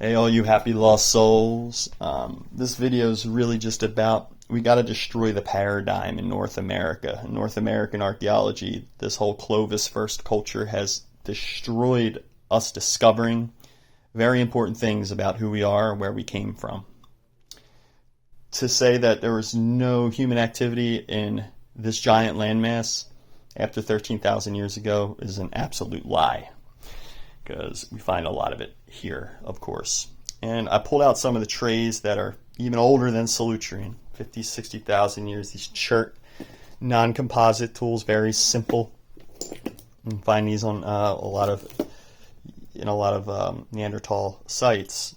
Hey, all you happy lost souls. This video is really just about we got to destroy the paradigm in North America. In North American archaeology, this whole Clovis first culture has destroyed us discovering very important things about who we are and where we came from. To say that there was no human activity in this giant landmass after 13,000 years ago is an absolute lie, because we find a lot of it here, of course. And I pulled out some of the trays that are even older than Solutrean, 50, 60,000 years. These chert non-composite tools, very simple. You can find these on a lot of Neanderthal sites.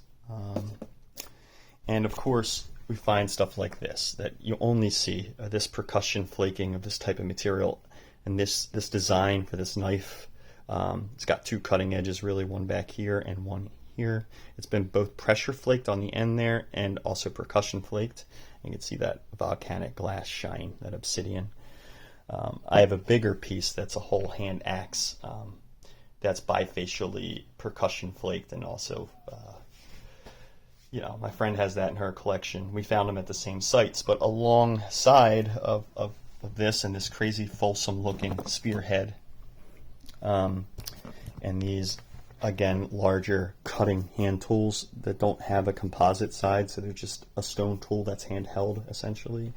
And of course, we find stuff like this that you only see, this percussion flaking of this type of material, and this design for this knife. It's got two cutting edges, really, one back here and one here. It's been both pressure flaked on the end there and also percussion flaked. You can see that volcanic glass shine, that obsidian. I have a bigger piece that's a whole hand axe that's bifacially percussion flaked, and also my friend has that in her collection. We found them at the same sites, but alongside of this and this crazy fulsome looking spearhead, and these, again, larger cutting hand tools that don't have a composite side, so they're just a stone tool that's handheld, essentially.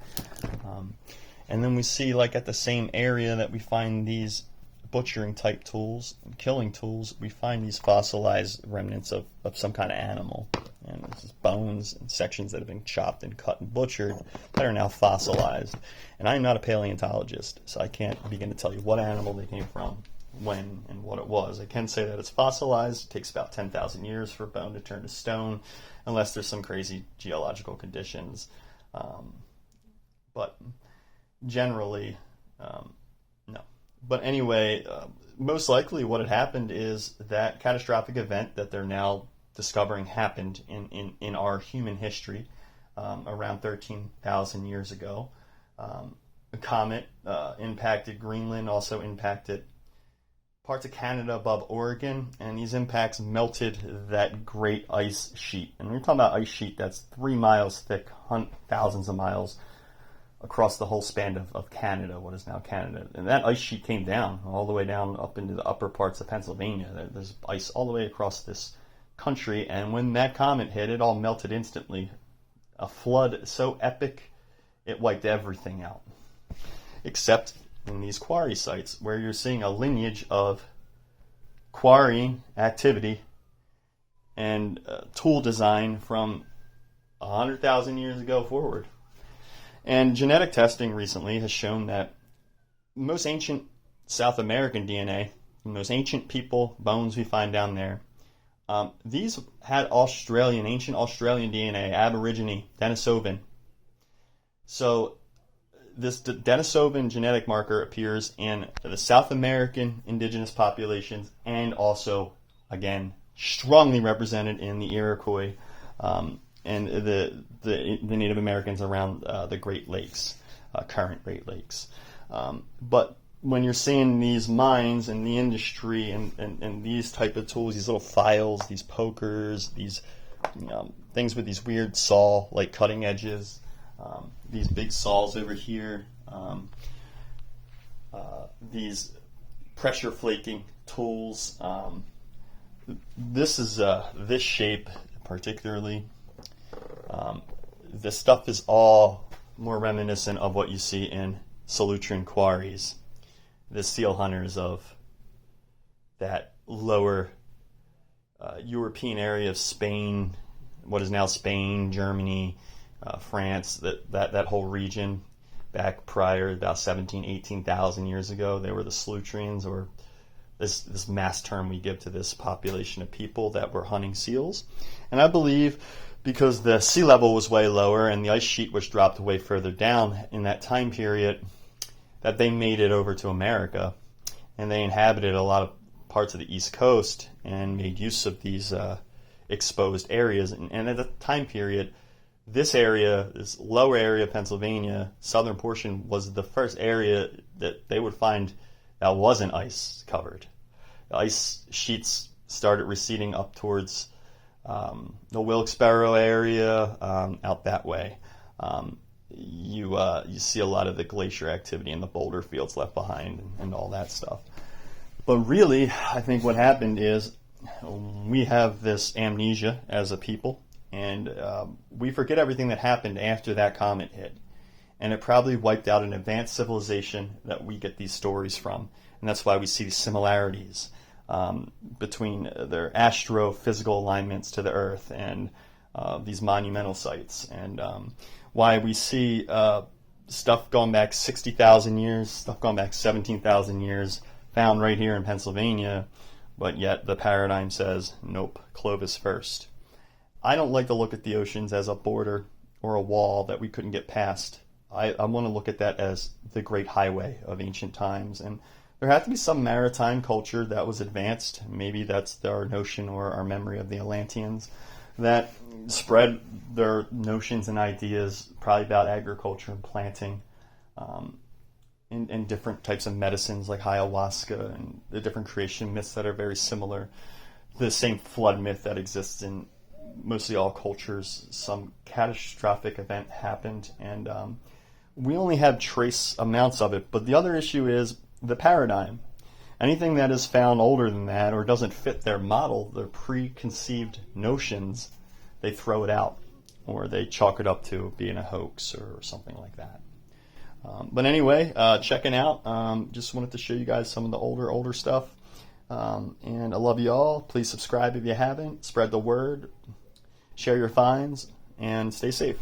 And then we see, like, at the same area that we find these butchering type tools and killing tools, we find these fossilized remnants of some kind of animal. And this is bones and sections that have been chopped and cut and butchered that are now fossilized. And I'm not a paleontologist, so I can't begin to tell you what animal they came from, when, and what it was. I can say that it's fossilized. It takes about 10,000 years for a bone to turn to stone, unless there's some crazy geological conditions. But generally, no. But anyway, most likely what had happened is that catastrophic event that they're now discovering happened in our human history around 13,000 years ago. A comet impacted Greenland, also impacted parts of Canada above Oregon, and these impacts melted that great ice sheet. And we're talking about ice sheet that's 3 miles thick, thousands of miles across the whole span of Canada, what is now Canada. And that ice sheet came down, all the way down up into the upper parts of Pennsylvania. There's ice all the way across this country, and when that comet hit, it all melted instantly. A flood so epic, it wiped everything out. Except in these quarry sites, where you're seeing a lineage of quarrying activity and tool design from 100,000 years ago forward. And genetic testing recently has shown that most ancient South American DNA, most ancient people, bones we find down there, these had ancient Australian DNA, Aborigine, Denisovan. So this Denisovan genetic marker appears in the South American indigenous populations, and also, again, strongly represented in the Iroquois and the Native Americans around the Great Lakes, current Great Lakes. But when you're seeing these mines and the industry and these type of tools, these little files, these pokers, these things with these weird saw-like cutting edges, these big saws over here, these pressure flaking tools, this is this shape particularly. This stuff is all more reminiscent of what you see in Solutrean quarries, the seal hunters of that lower European area of Spain, what is now Spain, Germany, France, that whole region. Back prior, about 18,000 years ago, they were the Solutreans, or this mass term we give to this population of people that were hunting seals. And I believe because the sea level was way lower and the ice sheet was dropped way further down in that time period, that they made it over to America, and they inhabited a lot of parts of the East Coast and made use of these exposed areas. And at the time period, this area, this lower area of Pennsylvania, southern portion, was the first area that they would find that wasn't ice covered. The ice sheets started receding up towards the Wilkes-Barre area, out that way. You see a lot of the glacier activity and the boulder fields left behind and all that stuff. But really, I think what happened is we have this amnesia as a people, and we forget everything that happened after that comet hit. And it probably wiped out an advanced civilization that we get these stories from. And that's why we see these similarities between their astrophysical alignments to the Earth and these monumental sites. And why we see stuff going back 60,000 years, stuff going back 17,000 years, found right here in Pennsylvania, but yet the paradigm says, nope, Clovis first. I don't like to look at the oceans as a border or a wall that we couldn't get past. I want to look at that as the great highway of ancient times. And there had to be some maritime culture that was advanced. Maybe that's our notion or our memory of the Atlanteans that spread their notions and ideas probably about agriculture and planting and different types of medicines like ayahuasca and the different creation myths that are very similar. The same flood myth that exists in mostly all cultures. Some catastrophic event happened, and we only have trace amounts of it. But the other issue is the paradigm. Anything that is found older than that or doesn't fit their model, their preconceived notions, they throw it out or they chalk it up to being a hoax or something like that. But anyway, checking out. Just wanted to show you guys some of the older stuff. And I love you all. Please subscribe if you haven't. Spread the word. Share your finds and stay safe.